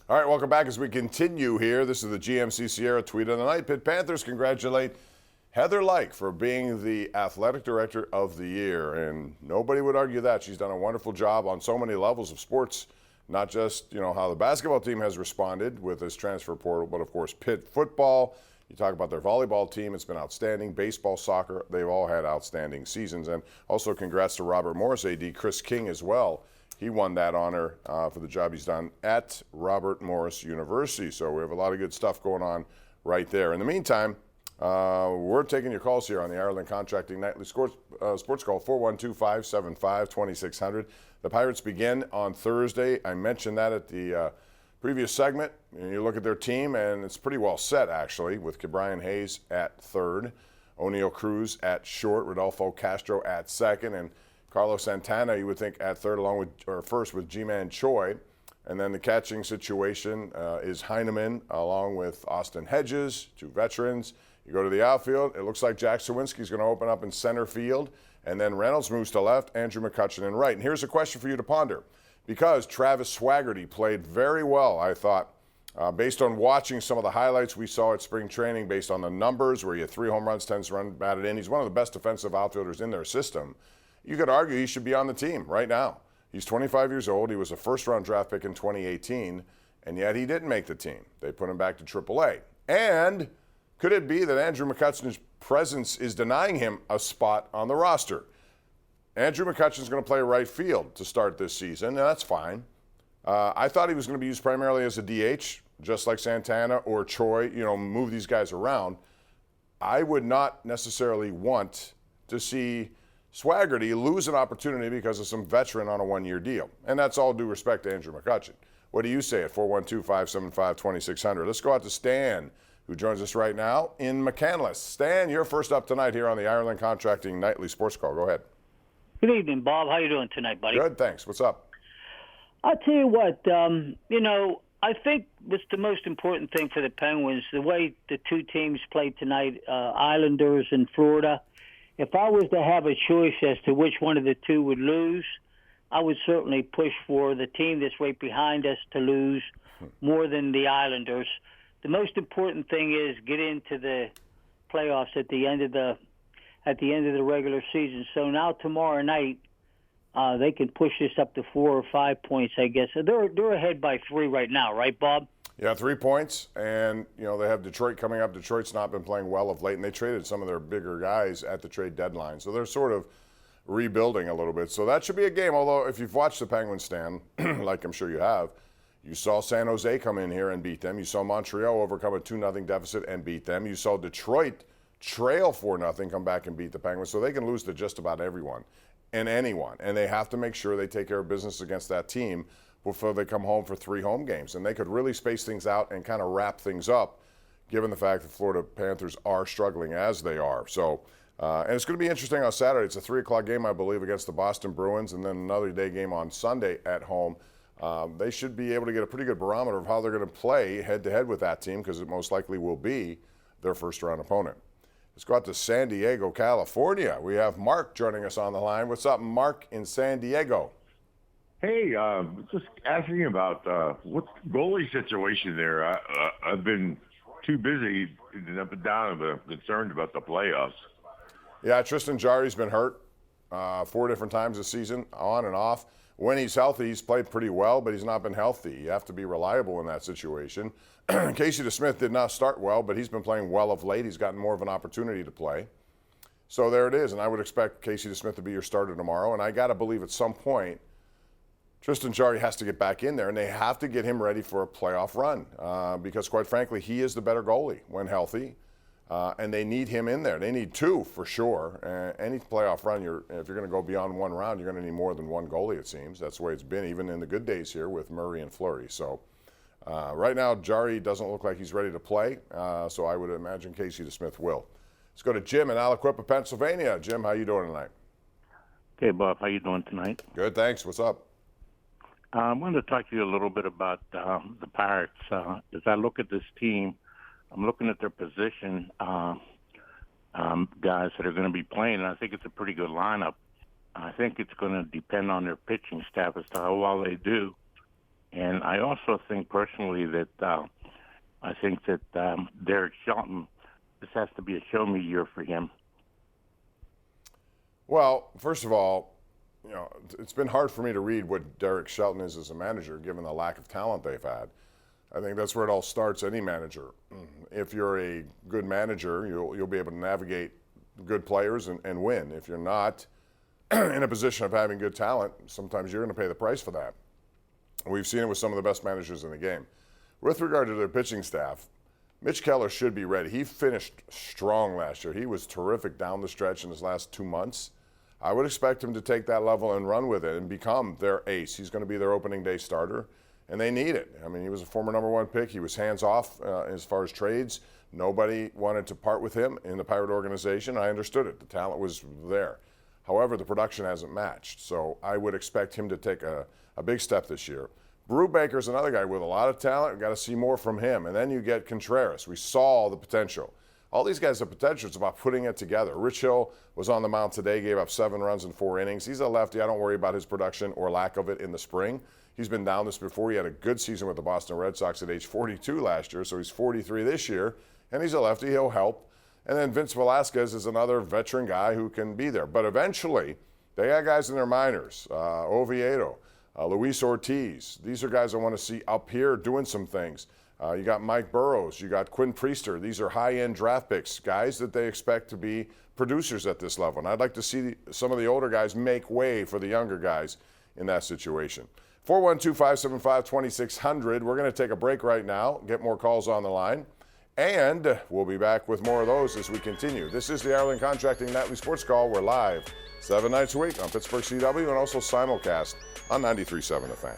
All right, welcome back as we continue here. This is the GMC Sierra Tweet of the Night. Pitt Panthers congratulate Heather Lyke for being the Athletic Director of the Year, and nobody would argue that. She's done a wonderful job on so many levels of sports, not just, how the basketball team has responded with this transfer portal, but of course Pitt football. You talk about their volleyball team, it's been outstanding. Baseball, soccer, they've all had outstanding seasons. And also congrats to Robert Morris AD, Chris King as well. He won that honor for the job he's done at Robert Morris University. So we have a lot of good stuff going on right there. In the meantime, we're taking your calls here on the Ireland Contracting Nightly Sports Call, 412-575-2600. The Pirates begin on Thursday. I mentioned that at the previous segment. You look at their team, and it's pretty well set, actually, with Ke'Bryan Hayes at third, O'Neal Cruz at short, Rodolfo Castro at second, and Carlos Santana, you would think, at third, first with G-Man Choi. And then the catching situation is Heineman along with Austin Hedges, two veterans. You go to the outfield, it looks like Jack Sawinski's going to open up in center field. And then Reynolds moves to left, Andrew McCutchen in right. And here's a question for you to ponder. Because Travis Swaggerty played very well, I thought, based on watching some of the highlights we saw at spring training, based on the numbers where he had 3 home runs, 10 run batted in. He's one of the best defensive outfielders in their system. You could argue he should be on the team right now. He's 25 years old. He was a first-round draft pick in 2018, and yet he didn't make the team. They put him back to AAA. And could it be that Andrew McCutchen's presence is denying him a spot on the roster? Andrew McCutchen's going to play right field to start this season, and that's fine. I thought he was going to be used primarily as a DH, just like Santana or Choi, move these guys around. I would not necessarily want to see Swaggerty lose an opportunity because of some veteran on a one-year deal. And that's all due respect to Andrew McCutchen. What do you say at 412-575-2600? Let's go out to Stan, who joins us right now in McCandless. Stan, you're first up tonight here on the Ireland Contracting Nightly Sports Call. Go ahead. Good evening, Bob. How you doing tonight, buddy? Good, thanks. What's up? I'll tell you what, I think what's the most important thing for the Penguins, the way the two teams played tonight, Islanders and Florida. If I was to have a choice as to which one of the two would lose, I would certainly push for the team that's right behind us to lose more than the Islanders. The most important thing is get into the playoffs at the end of the regular season. So now tomorrow night, they can push this up to 4 or 5 points, I guess. They're ahead by 3 right now, right, Bob? Yeah, 3 points, and they have Detroit coming up. Detroit's not been playing well of late, and they traded some of their bigger guys at the trade deadline. So they're sort of rebuilding a little bit. So that should be a game, although if you've watched the Penguins, Stan, like I'm sure you have, you saw San Jose come in here and beat them. You saw Montreal overcome a 2-0 deficit and beat them. You saw Detroit trail 4-0, come back and beat the Penguins. So they can lose to just about everyone and anyone, and they have to make sure they take care of business against that team before they come home for 3 home games. And they could really space things out and kind of wrap things up, given the fact that Florida Panthers are struggling as they are. So, and it's going to be interesting on Saturday. It's a 3 o'clock game, I believe, against the Boston Bruins, and then another day game on Sunday at home. They should be able to get a pretty good barometer of how they're going to play head-to-head with that team, because it most likely will be their first-round opponent. Let's go out to San Diego, California. We have Mark joining us on the line. What's up, Mark in San Diego? Hey, just asking about what's the goalie situation there. I've been too busy up and down, but concerned about the playoffs. Yeah, Tristan Jarry's been hurt 4 different times this season, on and off. When he's healthy, he's played pretty well, but he's not been healthy. You have to be reliable in that situation. Casey DeSmith did not start well, but he's been playing well of late. He's gotten more of an opportunity to play. So there it is, and I would expect Casey DeSmith to be your starter tomorrow. And I got to believe at some point Tristan Jarry has to get back in there, and they have to get him ready for a playoff run because, quite frankly, he is the better goalie when healthy, and they need him in there. They need 2 for sure. Any playoff run, if you're going to go beyond 1 round, you're going to need more than 1 goalie, it seems. That's the way it's been, even in the good days here with Murray and Fleury. So right now, Jarry doesn't look like he's ready to play, so I would imagine Casey DeSmith will. Let's go to Jim in Aliquippa, Pennsylvania. Jim, how you doing tonight? Okay, Bob, how you doing tonight? Good, thanks. What's up? I wanted to talk to you a little bit about the Pirates. As I look at this team, I'm looking at their position guys that are going to be playing, and I think it's a pretty good lineup. I think it's going to depend on their pitching staff as to how well they do. And I also think personally that Derek Shelton, this has to be a show me year for him. Well, first of all, it's been hard for me to read what Derek Shelton is as a manager, given the lack of talent they've had. I think that's where it all starts, any manager. If you're a good manager, you'll be able to navigate good players and win. If you're not in a position of having good talent, sometimes you're going to pay the price for that. We've seen it with some of the best managers in the game. With regard to their pitching staff, Mitch Keller should be ready. He finished strong last year. He was terrific down the stretch in his last 2 months. I would expect him to take that level and run with it and become their ace. He's going to be their opening day starter, and they need it. I mean, he was a former #1 pick. He was hands-off as far as trades. Nobody wanted to part with him in the Pirate organization. I understood it. The talent was there. However, the production hasn't matched, so I would expect him to take a big step this year. Brubaker's another guy with a lot of talent. We've got to see more from him. And then you get Contreras. We saw the potential. All these guys have potential. It's about putting it together. Rich Hill was on the mound today, gave up 7 runs in 4 innings. He's a lefty. I don't worry about his production or lack of it in the spring. He's been down this before. He had a good season with the Boston Red Sox at age 42 last year, so he's 43 this year, and he's a lefty. He'll help. And then Vince Velasquez is another veteran guy who can be there. But eventually, they got guys in their minors, Oviedo, Luis Ortiz. These are guys I want to see up here doing some things. You got Mike Burrows. You got Quinn Priester. These are high-end draft picks, guys that they expect to be producers at this level. And I'd like to see some of the older guys make way for the younger guys in that situation. 412-575-2600. We're going to take a break right now, get more calls on the line, and we'll be back with more of those as we continue. This is the Ireland Contracting Nightly Sports Call. We're live 7 nights a week on Pittsburgh CW and also simulcast on 93.7 The Fan.